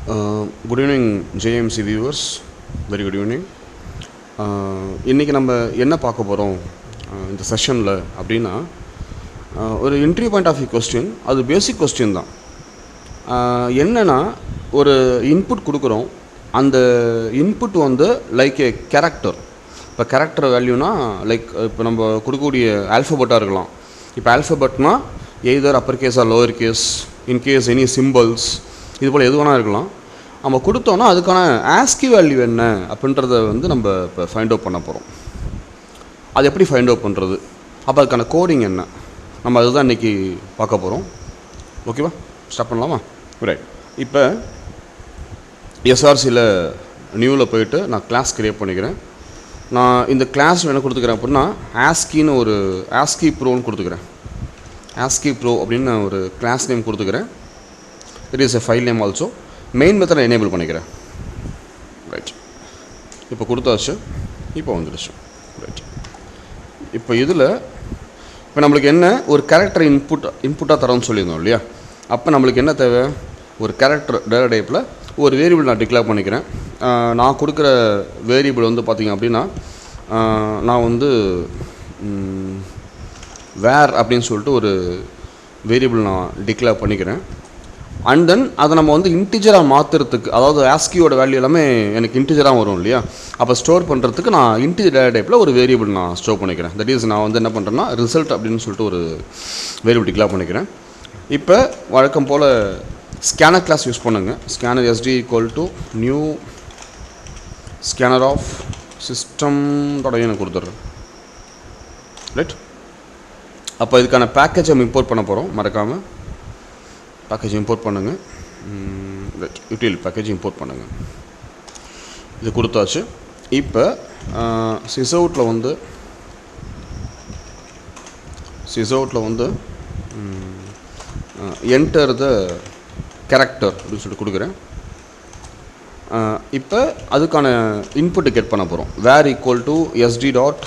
Good evening JMC viewers, very good evening. இன்றைக்கி நம்ம என்ன பார்க்க போகிறோம் இந்த செஷனில் அப்படின்னா, ஒரு interview point of view question. அது பேசிக் கொஸ்டின் தான். என்னென்னா, ஒரு இன்புட் கொடுக்குறோம். அந்த இன்புட் வந்து லைக் ஏ கேரக்டர். இப்போ கேரக்டர் வேல்யூனா லைக் இப்போ நம்ம கொடுக்கக்கூடிய ஆல்ஃபபெட்டாக இருக்கலாம். இப்போ ஆல்ஃபபெட்னா either upper case or lower case, in case any symbols, இது போல் எது வேணால் இருக்கலாம். நம்ம கொடுத்தோன்னா அதுக்கான ஆஸ்கி வேல்யூ என்ன அப்படின்றத வந்து நம்ம இப்போ ஃபைண்ட் அவுட் பண்ண போகிறோம். அது எப்படி ஃபைண்ட் அவுட் பண்ணுறது, அப்போ அதுக்கான கோடிங் என்ன, நம்ம அதுதான் இன்றைக்கி பார்க்க போகிறோம். ஓகேவா, ஸ்டார்ட் பண்ணலாமா? ரைட். இப்போ எஸ்ஆர்சியில் நியூவில் போயிட்டு நான் கிளாஸ் க்ரியேட் பண்ணிக்கிறேன். நான் இந்த கிளாஸ் என்ன கொடுத்துக்கிறேன் அப்படின்னா, ஆஸ்கின்னு ஒரு ஆஸ்கி ப்ரோன்னு கொடுத்துக்கிறேன். ஆஸ்கி ப்ரோ அப்படின்னு நான் ஒரு கிளாஸ் நேம் கொடுத்துக்கிறேன். It is a file name also. Main மெத்தடை எனேபிள் பண்ணிக்கிறேன். ரைட். இப்போ கொடுத்தாச்சு, இப்போ வந்துடுச்சு. ரைட். இப்போ இதில் இப்போ நம்மளுக்கு என்ன, ஒரு கேரக்டர் இன்புட்டாக தரோம்னு சொல்லியிருந்தோம் இல்லையா? அப்போ நம்மளுக்கு என்ன தேவை, ஒரு கேரக்டர் டேட்டா டைப்பில் ஒரு வேரியபிள் நான் டிக்ளேர் பண்ணிக்கிறேன். நான் கொடுக்குற வேரியபிள் வந்து பார்த்திங்க அப்படின்னா, நான் வந்து வேர் அப்படின்னு சொல்லிட்டு ஒரு வேரியபிள் நான் டிக்ளேர் பண்ணிக்கிறேன். அண்ட் தென் அதை நம்ம வந்து இன்டிஜராக மாற்றுறதுக்கு, அதாவது ஆஸ்கியோட வேல்யூ எல்லாமே எனக்கு இன்டிஜராக வரும் இல்லையா? அப்போ ஸ்டோர் பண்ணுறதுக்கு நான் இன்டிஜர் டேட்டா டைப்பில் ஒரு வேரியபிள் நான் ஸ்டோர் பண்ணிக்கிறேன். தட் இஸ், நான் வந்து என்ன பண்ணுறேன்னா ரிசல்ட் அப்படின்னு சொல்லிட்டு ஒரு வேரியபிள் டிக்ளேர் பண்ணிக்கிறேன். இப்போ வழக்கம் போல் ஸ்கேனர் கிளாஸ் யூஸ் பண்ணுங்கள். Scanner SD equal to new scanner of system எனக்கு கொடுத்துட்றேன். ரைட். அப்போ இதுக்கான பேக்கேஜ் நம்ம இம்போர்ட் பண்ண போகிறோம். மறக்காமல் பேக்கேஜ் இம்போர்ட் பண்ணுங்கள். ரைட், யூட்டில் பேக்கேஜ் இம்போர்ட் பண்ணுங்கள். இது கொடுத்தாச்சு. இப்போ சிஸ்அவுட்டில் வந்து என்டர் த கேரக்டர் அப்படின்னு சொல்லிட்டு கொடுக்குறேன். இப்போ அதுக்கான இன்புட்டு கெட் பண்ண போகிறோம். Var equal to SD dot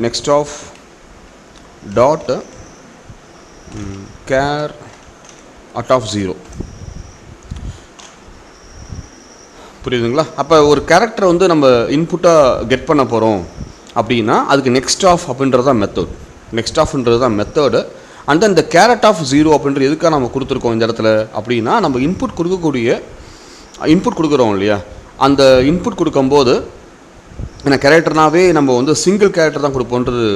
next of dot char at of 0. புரியுதுங்களா? அப்போ ஒரு கேரக்டர் வந்து நம்ம இன்புட்டாக கெட் பண்ண போகிறோம் அப்படின்னா அதுக்கு நெக்ஸ்ட் ஆஃப் அப்படின்றது தான் மெத்தட். நெக்ஸ்ட் ஆஃப்ன்றது தான் மெத்தடு. அண்ட் தென் இந்த கேரட் ஆஃப் 0 அப்படின்றது எதுக்காக நம்ம கொடுத்துருக்கோம் இந்த இடத்துல அப்படின்னா, நம்ம இன்புட் கொடுக்குறோம் இல்லையா? அந்த இன்புட் கொடுக்கும்போது ஏன்னா கேரக்டர்னாவே நம்ம வந்து சிங்கிள் கேரக்டர் தான் கொடுப்போன்றது,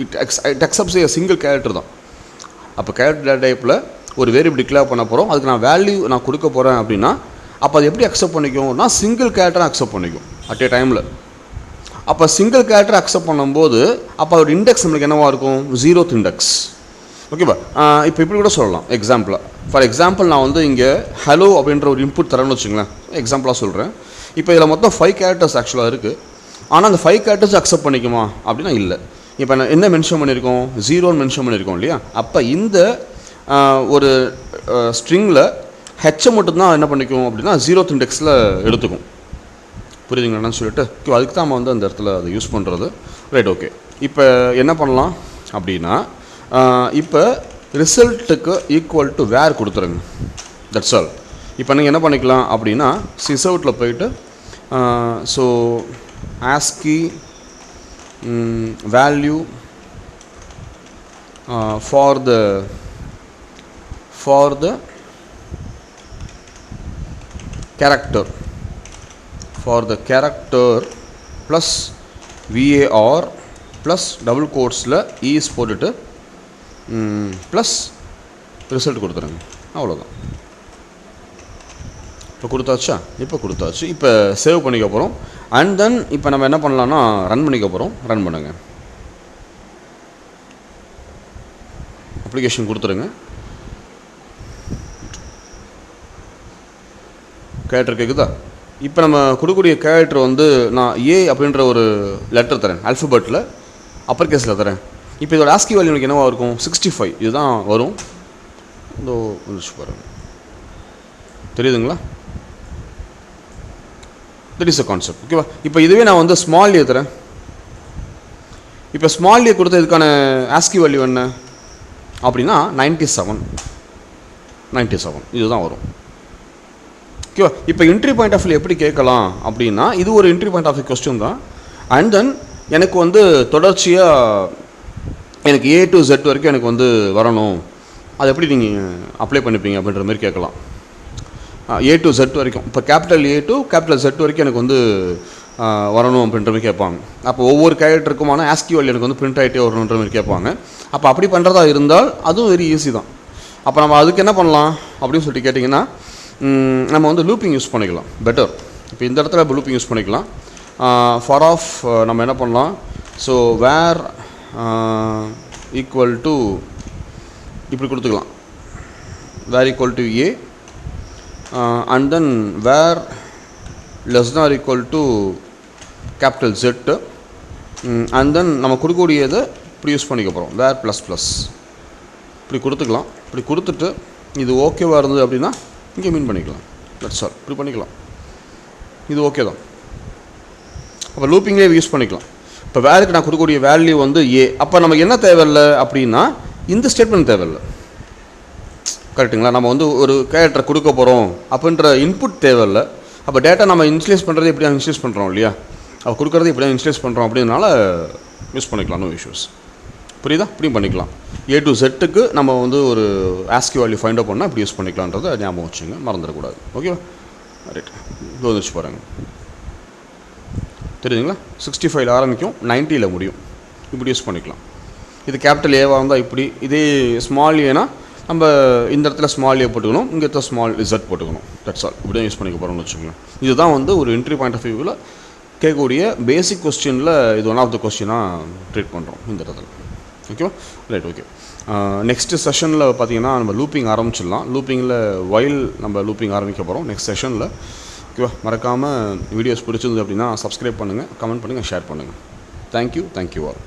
it accepts a single character தான். அப்போ கேரக்டர் டேட்டா டைப்பில் ஒரு வேரியபிள் டிக்ளேர் பண்ண போகிறோம். அதுக்கு நான் வேல்யூ நான் கொடுக்க போகிறேன் அப்படின்னா, அப்போ அது எப்படி அக்செப்ட் பண்ணிக்கும்னா சிங்கிள் கேரக்டரை அக்செப்ட் பண்ணிக்கும் அட் ஏ டைமில். அப்போ சிங்கிள் கேரக்டரை அக்செப்ட் பண்ணும்போது அப்போ அதோட இண்டெக்ஸ் நம்மளுக்கு என்னவாக இருக்கும், 0th இண்டெக்ஸ். ஓகேவா? இப்போ இப்படி கூட சொல்லலாம். ஃபார் எக்ஸாம்பிள் நான் வந்து இங்கே ஹலோ அப்படின்ற ஒரு இன்புட் தரேன்னு வச்சுங்களேன். எக்ஸாம்பிளாக சொல்கிறேன். இப்போ இதில் மொத்தம் 5 கேரக்டர்ஸ் ஆக்சுவலாக இருக்குது. ஆனால் அந்த 5 கேரக்டர்ஸ் அக்செப்ட் பண்ணிக்குமா அப்படின்னா இல்லை. இப்போ நான் என்ன மென்ஷன் பண்ணியிருக்கோம், 0ன்னு மென்ஷன் பண்ணியிருக்கோம் இல்லையா? அப்போ இந்த ஒரு ஸ்ட்ரிங்கில் ஹெச்சை மட்டும்தான் என்ன பண்ணிக்கும் அப்படின்னா 0th இண்டெக்ஸில் எடுத்துக்கும். புரியுதுங்களான்னு சொல்லிட்டு அதுக்கு தான் நம்ம வந்து அந்த இடத்துல அதை யூஸ் பண்ணுறது. ரைட். ஓகே. இப்போ என்ன பண்ணலாம் அப்படின்னா, இப்போ ரிசல்ட்டுக்கு ஈக்குவல் டு வேர் கொடுத்துருங்க. That's all. இப்போ நீங்கள் என்ன பண்ணிக்கலாம் அப்படின்னா, சிஸ்அவுட்டில் போயிட்டு so ASCII value for the character plus var plus double quotesல is போட்டுட்டு ப்ளஸ் ரிசல்ட் கொடுத்துருங்க. அவ்வளோதான். இப்போ கொடுத்தாச்சா? இப்போ சேவ் பண்ணிக்க போகிறோம். அண்ட் தென் இப்போ நம்ம என்ன பண்ணலான்னா ரன் பண்ணிக்க போகிறோம். ரன் பண்ணுங்கள். அப்ளிகேஷன் கொடுத்துருங்க. கேரக்டர் கேட்குதா? இப்போ நம்ம கொடுக்கக்கூடிய கேரக்டர் வந்து நான் ஏ அப்படின்ற ஒரு லெட்டர் தரேன், ஆல்ஃபபெட்டில் அப்பர் கேஸில் தரேன். இப்போ இதோட ஆஸ்கி வேல்யூ எனக்கு என்னவாக இருக்கும், 65 இதுதான் வரும். இதோ வந்துச்சு பாருங்கள். தெரியுதுங்களா? That is a concept. ஓகேவா? இப்போ இதுவே நான் வந்து ஸ்மால் ஏ தரேன். இப்போ ஸ்மால் ஏ கொடுத்த இதுக்கான ஆஸ்கி வேல்யூ என்ன அப்படின்னா 97 இதுதான் வரும். ஓகேவா? இப்போ என்ட்ரி பாயிண்ட் ஆஃப் வியூ எப்படி கேட்கலாம் அப்படின்னா, இது ஒரு entry point of view question தான். அண்ட் தென் எனக்கு வந்து தொடர்ச்சியாக எனக்கு A to Z வரைக்கும் எனக்கு வந்து வரணும், அது எப்படி நீங்கள் அப்ளை பண்ணிப்பீங்க அப்படின்ற மாதிரி கேட்கலாம். A to Z வரைக்கும், இப்போ capital A to capital Z வரைக்கும் எனக்கு வந்து வரணும் அப்படின்ற மாதிரி கேட்பாங்க. அப்போ ஒவ்வொரு கேரக்டருக்குமான ஆஸ்கி வேல்யூ எனக்கு வந்து பிரிண்ட் ஆகிட்டே வரணுன்ற மாதிரி கேட்பாங்க. அப்போ அப்படி பண்ணுறதா இருந்தால் அதுவும் வெரி ஈஸி தான். அப்போ நம்ம அதுக்கு என்ன பண்ணலாம் அப்படின்னு சொல்லிட்டு கேட்டிங்கன்னா, நம்ம வந்து லூப்பிங் யூஸ் பண்ணிக்கலாம் பெட்டர். இப்போ இந்த இடத்துல இப்போ லூப்பிங் யூஸ் பண்ணிக்கலாம். ஃபார் ஆஃப் நம்ம என்ன பண்ணலாம், ஸோ வேர் ஈக்குவல் டு இப்படி கொடுத்துக்கலாம், var equal to A and then var less than equal to capital Z and then நம்ம கொடுக்கக்கூடியதை இப்படி யூஸ் பண்ணிக்க போகிறோம், வேர் ப்ளஸ் ப்ளஸ் இப்படி கொடுத்துக்கலாம். இப்படி கொடுத்துட்டு இது ஓகேவாக இருந்தது அப்படின்னா இங்கே மீன் பண்ணிக்கலாம். That's all. இப்படி பண்ணிக்கலாம், இது ஓகே தான். அப்போ லூப்பிங்லேயே யூஸ் பண்ணிக்கலாம். இப்போ வேருக்கு நான் கொடுக்கக்கூடிய வேல்யூ வந்து A. அப்போ நமக்கு என்ன தேவையில்லை அப்படின்னா இந்த ஸ்டேட்மெண்ட் தேவையில்லை. கரெக்டுங்களா? நம்ம வந்து ஒரு கேரக்டரை கொடுக்க போகிறோம் அப்படின்ற இன்புட் தேவையில்லை. அப்போ டேட்டா நம்ம இன்ஸ்டலேஸ் பண்ணுறது எப்படி இன்ஸ்டலேஸ் பண்ணுறோம் இல்லையா, அப்போ கொடுக்குறது எப்படி இன்ஸ்டலேஸ் பண்ணுறோம் அப்படின்னால யூஸ் பண்ணிக்கலாம், நோ இஷ்யூஸ். புரியுதா? இப்படியும் பண்ணிக்கலாம். A to Z நம்ம வந்து ஒரு ஆஸ்கி வேல்யூ ஃபைண்ட் அவுட் பண்ணால் இப்படி யூஸ் பண்ணிக்கலான்றதை ஞாபகம் வச்சுங்க, மறந்துடக்கூடாது. ஓகேவா? ரைட், இது வந்துச்சு பாருங்கள். தெரியுதுங்களா? 65 ஆரம்பிக்கும், 90 முடியும். இப்படி யூஸ் பண்ணிக்கலாம். இது கேபிட்டல் ஏவாக இருந்தால் இப்படி, இதே ஸ்மால் ஏனா நம்ம இந்த இடத்துல ஸ்மால் ஏ போட்டுக்கணும், இங்கே இடத்துல ஸ்மால் Z போட்டுக்கணும். That's all. இப்படி தான் யூஸ் பண்ணிக்க போகிறோம்னு வச்சுக்கோங்க. இதுதான் வந்து ஒரு என்ட்ரி பாயிண்ட் ஆஃப் வியூவில் கேட்கக்கூடிய பேசிக் கொஸ்டினில் இது ஒன் ஆஃப் த கொஸ்டினாக ட்ரீட் பண்ணுறோம் இந்த இடத்துல. ஓகேவா? Right, okay. நெக்ஸ்ட்டு செஷனில் பார்த்தீங்கன்னா நம்ம லூப்பிங் ஆரம்பிச்சிடலாம். லூப்பிங்கில் வைல் நம்ம லூப்பிங் ஆரம்பிக்க போகிறோம் நெக்ஸ்ட் செஷனில். ஓகேவா? மறக்காமல் வீடியோஸ் பிடிச்சிருந்தது அப்படின்னா சப்ஸ்கிரைப் பண்ணுங்கள், கமெண்ட் பண்ணுங்கள், ஷேர் பண்ணுங்கள். Thank you all.